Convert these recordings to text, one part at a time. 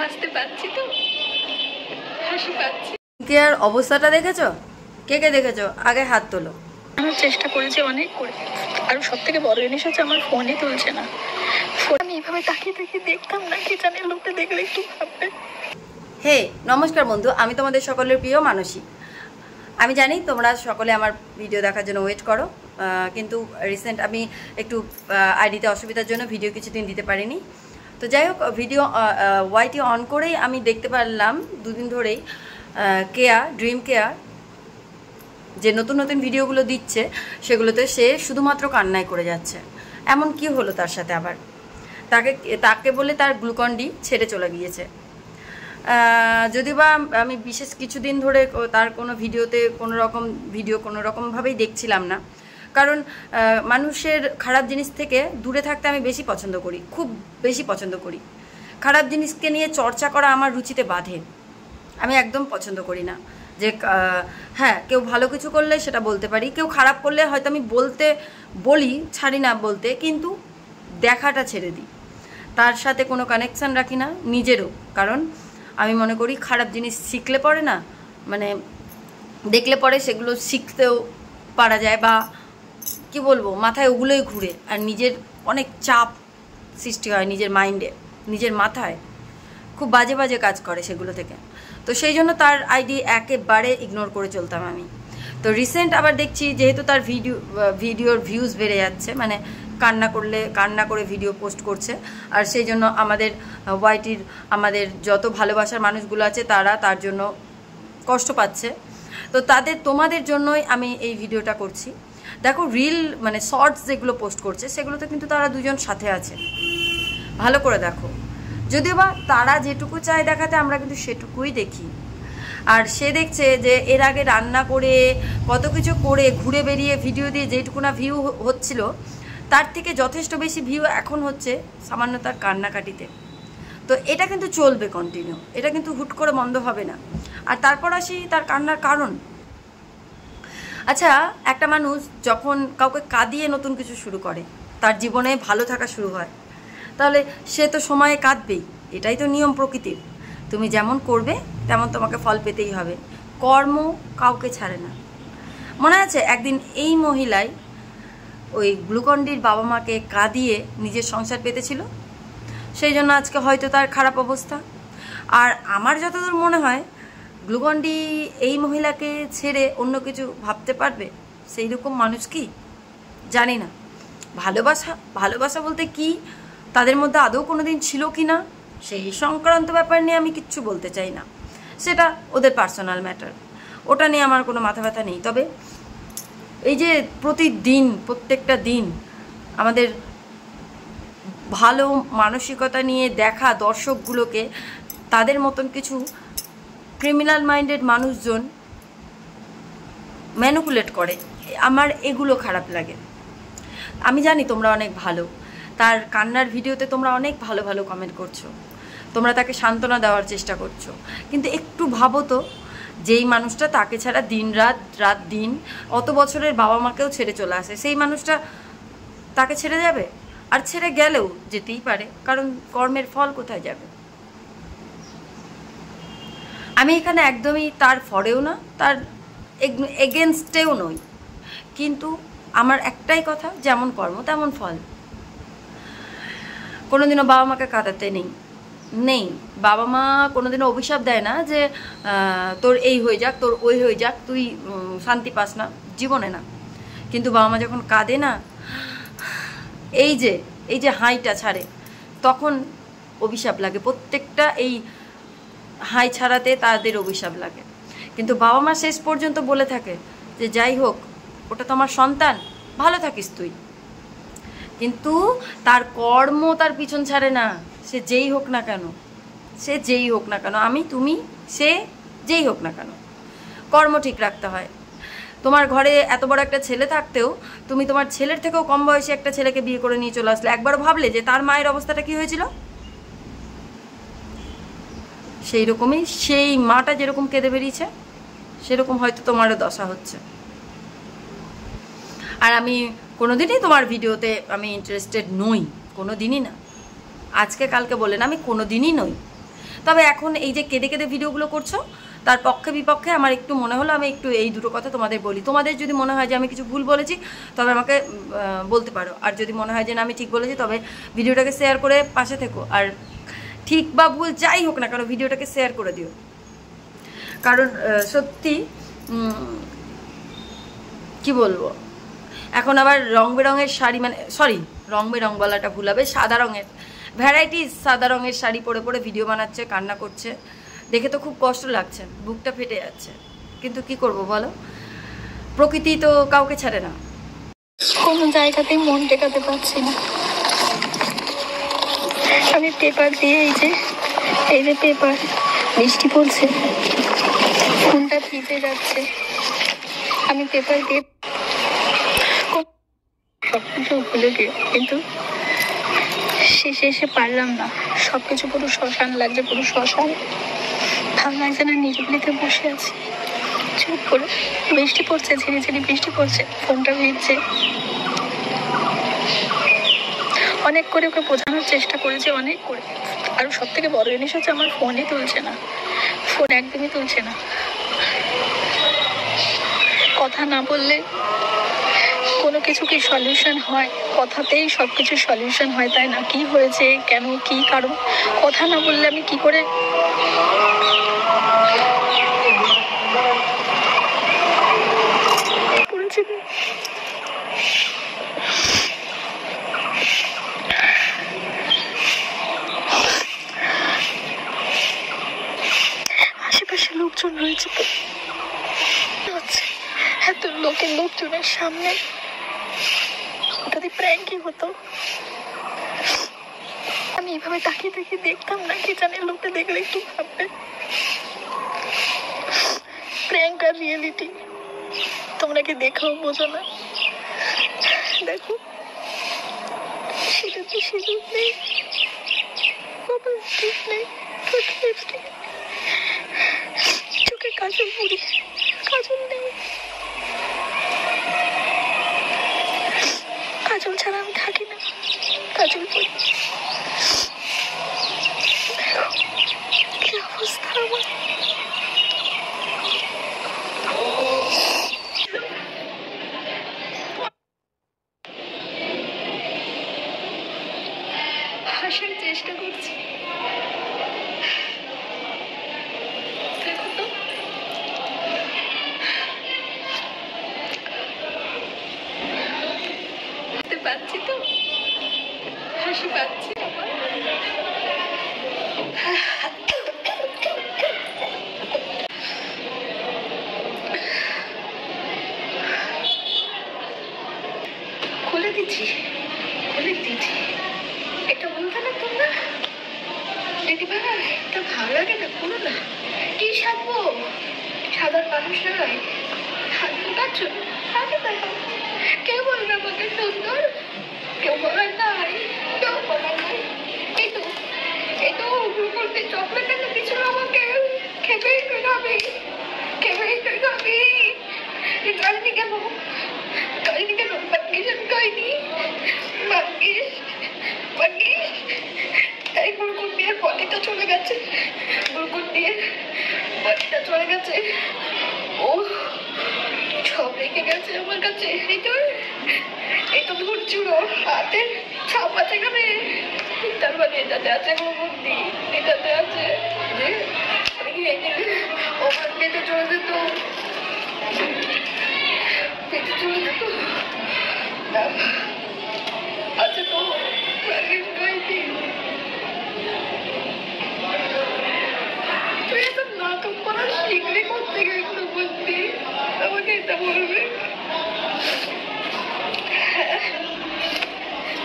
হাসতে পাচ্ছি তো, হাসি পাচ্ছি। কে আর অবস্থাটা দেখেছো? কে কে দেখেছো? আগে হাত তোলো। আমি চেষ্টা করেছি অনেক করে, আর সব থেকে বড় জিনিস হচ্ছে আমার ফোনই তুলছে না। আমি এইভাবে তাকিয়ে তাকিয়ে দেখতাম না, কি জানি লোকটা দেখলে একটু ভাববে। হে নমস্কার বন্ধু, আমি তোমাদের সকলের প্রিয় মানসী। আমি জানি তোমরা সকলে আমার ভিডিও দেখার জন্য ওয়েট করো, কিন্তু রিসেন্ট আমি একটু আইডিতে অসুবিধার জন্য ভিডিও কিছুদিন দিতে পারিনি। তো যাই হোক, ভিডিও ওয়াইটি অন করেই আমি দেখতে পারলাম দুদিন ধরেই ড্রিম কেয়ার যে নতুন নতুন ভিডিওগুলো দিচ্ছে সেগুলোতে সে শুধুমাত্র কান্নায় করে যাচ্ছে। এমন কি হলো তার সাথে? আবার তাকে বলে তার গ্লুকন ডি ছেড়ে চলে গিয়েছে। যদিও বা আমি বিশেষ কিছুদিন ধরে তার কোনো ভিডিওতে কোনো রকমভাবেই দেখছিলাম না, কারণ মানুষের খারাপ জিনিস থেকে দূরে থাকতে আমি বেশি পছন্দ করি, খুব বেশি পছন্দ করি। খারাপ জিনিসকে নিয়ে চর্চা করা আমার রুচিতে বাধে, আমি একদম পছন্দ করি না। যে হ্যাঁ, কেউ ভালো কিছু করলে সেটা বলতে পারি, কেউ খারাপ করলে হয়তো আমি ছাড়ি না বলতে, কিন্তু দেখাটা ছেড়ে দিই। তার সাথে কোনো কানেকশান রাখি না নিজেরও, কারণ আমি মনে করি খারাপ জিনিস শিখলে পরে না, মানে দেখলে পরে সেগুলো শিখতেও পারা যায়, বা কি বলবো, মাথায় ওগুলোই ঘুরে আর নিজের অনেক চাপ সৃষ্টি হয় নিজের মাইন্ডে, নিজের মাথায় খুব বাজে বাজে কাজ করে সেগুলো থেকে। তো সেই জন্য তার আইডি একেবারে ইগনোর করে চলতাম আমি। তো রিসেন্ট আবার দেখছি যেহেতু তার ভিডিওর ভিউজ বেড়ে যাচ্ছে, মানে কান্না করে ভিডিও পোস্ট করছে, আর সেই জন্য আমাদের ওয়াইটির আমাদের যত ভালোবাসার মানুষগুলো আছে তারা তার জন্য কষ্ট পাচ্ছে। তো তোমাদের জন্যই আমি এই ভিডিওটা করছি। দেখো, রিল মানে শর্টস যেগুলো পোস্ট করছে সেগুলোতে কিন্তু তারা দুজন সাথে আছে, ভালো করে দেখো। যদিও বা তারা যেটুকু চায় দেখাতে, আমরা কিন্তু সেটুকুই দেখি। আর সে দেখছে যে এর আগে রান্না করে কত কিছু করে ঘুরে বেরিয়ে ভিডিও দিয়ে যেটুকু না ভিউ হচ্ছিল, তার থেকে যথেষ্ট বেশি ভিউ এখন হচ্ছে সামান্য তার কান্নাকাটিতে। তো এটা কিন্তু চলবে কন্টিনিউ, এটা কিন্তু হুট করে বন্ধ হবে না। আর তারপর আসি তার কান্নার কারণ। আচ্ছা, একটা মানুষ যখন কাউকে কাঁদিয়ে নতুন কিছু শুরু করে, তার জীবনে ভালো থাকা শুরু হয়, তাহলে সে তো সময়ে কাঁদবেই, এটাই তো নিয়ম প্রকৃতির। তুমি যেমন করবে তেমন তোমাকে ফল পেতেই হবে, কর্ম কাউকে ছাড়ে না। মনে আছে একদিন এই মহিলাই ওই গ্লুকন ডির বাবা মাকে কাঁদিয়ে নিজের সংসার পেতেছিল, সেই জন্য আজকে হয়তো তার খারাপ অবস্থা। আর আমার যতদূর মনে হয় গ্লুকন ডি এই মহিলাকে ছেড়ে অন্য কিছু ভাবতে পারবে সেই রকম মানুষ কি জানি না। ভালোবাসা বলতে কি তাদের মধ্যে আদৌ কোনোদিন ছিল কি না সেই সংক্রান্ত ব্যাপার নিয়ে আমি কিচ্ছু বলতে চাই না, সেটা ওদের পার্সোনাল ম্যাটার, ওটা নিয়ে আমার কোনো মাথা ব্যথা নেই। তবে এই যে প্রত্যেকটা দিন আমাদের ভালো মানসিকতা নিয়ে দেখা দর্শকগুলোকে তাদের মতন কিছু ক্রিমিনাল মাইন্ডেড মানুষজন ম্যানিপুলেট করে, আমার এগুলো খারাপ লাগে। আমি জানি তোমরা অনেক ভালো, তার কান্নার ভিডিওতে তোমরা অনেক ভালো ভালো কমেন্ট করছো, তোমরা তাকে সান্ত্বনা দেওয়ার চেষ্টা করছো, কিন্তু একটু ভাবো তো, যেই মানুষটা তাকে ছাড়া রাত দিন অত বছরের বাবা মাকেও ছেড়ে চলে আসে, সেই মানুষটা তাকে ছেড়ে যাবে? আর ছেড়ে গেলেও যেতেই পারে, কারণ কর্মের ফল কোথায় যাবে। আমি এখানে একদমই তার ফরেও না, তার এগেনস্টেও নই, কিন্তু আমার একটাই কথা, যেমন কর্ম তেমন ফল। কোনোদিনও বাবা মাকে কাঁদাতে নেই। বাবা মা কোনোদিনও অভিশাপ দেয় না যে তোর এই হয়ে যাক, তোর ওই হয়ে যাক, তুই শান্তি পাস না, জীবনে না। কিন্তু বাবা মা যখন কাঁদে না, এই যে হাইটা ছাড়ে, তখন অভিশাপ লাগে। প্রত্যেকটা এই হাই ছাড়াতে তাদের অভিশাপ লাগে। কিন্তু বাবা মা শেষ পর্যন্ত বলে থাকে যে যাই হোক, ওটা তোমার সন্তান, ভালো থাকিস তুই। কিন্তু তার কর্ম তার পিছন ছাড়ে না, সে যেই হোক না কেন, আমি তুমি সে যেই হোক না কেন, কর্ম ঠিক রাখতে হয়। তোমার ঘরে এত বড় একটা ছেলে থাকতেও তুমি তোমার ছেলের থেকেও কম বয়সী একটা ছেলেকে বিয়ে করে নিয়ে চলে আসলে, একবার ভাবলে যে তার মায়ের অবস্থাটা কি হয়েছিল? সেই রকমই, সেই মাটা যেরকম কেঁদে বেরিয়েছে সেরকম হয়তো তোমারও দশা হচ্ছে। আর আমি কোনোদিনই তোমার ভিডিওতে আমি ইন্টারেস্টেড নই, কোনোদিনই না, আজকে কালকে বলে না, আমি কোনোদিনই নই। তবে এখন এই যে কেঁদে কেঁদে ভিডিওগুলো করছো, তার পক্ষে বিপক্ষে আমার একটু মনে হলো আমি একটু এই দুটো কথা তোমাদের বলি। তোমাদের যদি মনে হয় যে আমি কিছু ভুল বলেছি তবে আমাকে বলতে পারো, আর যদি মনে হয় যে না আমি ঠিক বলেছি তবে ভিডিওটাকে শেয়ার করে পাশে থেকো। আর ঠিক বা ভুল যাই হোক না কেন ভিডিওটাকে শেয়ার করে দিও, কারণ সত্যি কি বলবো, এখন আবার রং বেরঙের শাড়ি, মানে সরি রং বেরং বলাটা ভুল হবে, সাদা রঙের ভ্যারাইটিস সাদা রঙের শাড়ি পরে পরে ভিডিও বানাচ্ছে, কান্না করছে, দেখে তো খুব কষ্ট লাগছে, বুকটা ফেটে যাচ্ছে। কিন্তু কি করব বলো, প্রকৃতি তো কাউকে ছাড়ে না। কোনো জায়গাতেই মন টেকাতে পারছি না। আমি পেপার দিয়ে এই যে পেপার, বৃষ্টি পড়ছে, ফোনটা ভিজে যাচ্ছে, আমি পেপার দিয়ে সবকিছু ভুলে গিয়ে কিন্তু শেষে এসে পারলাম না। সবকিছু পুরো শ্মশান লাগছে, পুরো শ্মশান। ভালো লাগছে না, নিরিবিলিতে বসে আছি চুপ করে। বৃষ্টি পড়ছে, ঝিরি ঝিরি বৃষ্টি পড়ছে, ফোনটা ভিজছে। অনেক করে ওকে বোঝানোর চেষ্টা করেছি, অনেক করে। আর সব থেকে বড় জিনিস হচ্ছে আমার ফোনই তুলছে না, ফোন একদমই তুলছে না। কথা না বললে কোনো কিছু কি সলিউশন হয়? কথাতেই সব কিছু সলিউশন হয়, তাই না? কি হয়েছে, কেন, কি কারণ, কথা না বললে আমি কি করে আশেপাশে লোকজন রয়েছে তো, এত লোকজনের সামনে যদি প্র্যাঙ্কই হতো, আমি এভাবে তাকিয়ে তাকিয়ে দেখতাম না। কি জানি লোকটা দেখলে একটু ভাববে। প্র্যাঙ্ক আর রিয়েলিটি তোমরা কি দেখাও বোঝো না? দেখো, সিঁদুর নেই, লিপস্টিক নেই, লিপস্টিক, চোখে কাজল পরি, কাজল নেই। কাজল ছাড়া আমি থাকি না, কাজল পরি। কি অবস্থা আমার। হাসার চেষ্টা করছি, দেখো তো। পাচ্ছি তো, হাসি পাচ্ছি আমার। খুলে দিচ্ছি। এটা বলতে না তোমরা, দিদি ভাই এটা ভালো লাগে না, বলো না। কি সাজবো? সাধারণ মানুষ নয়, কেউ বলবে আমাকে সুন্দর, কেউ বলার নাই, কেউ বলার নাই। এই তো বলতে চকলেট এনে দিচ্ছিল আমাকে, খেবেই তুই খাবি, কালনি কেন বাকিস, আমি খাইনি বাকিস। তাই গুড়গুড় দিয়ে বডিটা চলে গেছে, ও সব রেখে গেছে আমার কাছে। এই তো ধরছিল হাতের ছাপ আছে, এখানে তার মানে এটাতে আছে, বন্দি এটাতে আছে। আমি খেয়ে গেলে ওখান পেতে চলে যেত, আচ্ছা তো তুই এত নাটক করা শিখলে করতে গেছিল বলতি, আমাকে এটা বলবে।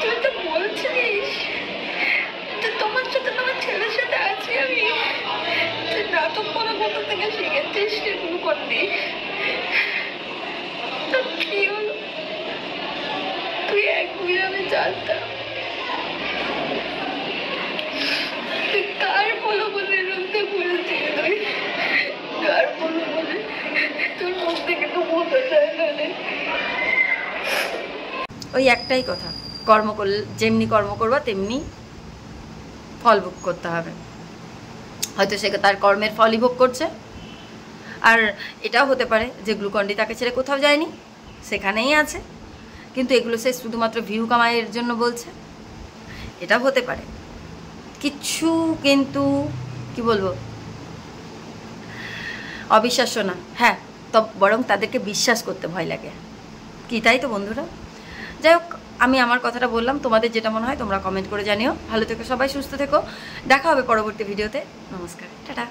তুই তো বলছিস যে তোমার সাথে তোমার ছেলের সাথে আছি আমি, তুই নাটক করা কোথা থেকে শিখেছিস সেগুলো করবি। তো কি হলো, তুই একদিন আমি জানতাম তুই কার বলো বলে রুখতে বলেছিস, তুই কার বলো বলে তোর মুখ থেকে তো বলতে চায় না। ওই একটাই কথা, কর্ম করলে যেমনি কর্ম করবা তেমনি ফল ভোগ করতে হবে। হয়তো সে তার কর্মের ফলই ভোগ করছে। আর এটাও হতে পারে যে গ্লুকন-ডি তাকে ছেড়ে কোথাও যায়নি, সেখানেই আছে, কিন্তু এগুলো সে শুধুমাত্র ভিউ কামাইয়ের জন্য বলছে, এটাও হতে পারে। কিচ্ছু কিন্তু কি বলবো, অবিশ্বাস্য না। হ্যাঁ, বরং তাদেরকে বিশ্বাস করতে ভয় লাগে, কি তাই তো বন্ধুরা? যাই হোক, আমি আমার কথাটা বললাম, তোমাদের যেটা মনে হয় তোমরা কমেন্ট করে জানিও। ভালো থেকো সবাই, সুস্থ থেকো, দেখা হবে পরবর্তী ভিডিওতে। নমস্কার, টাটা।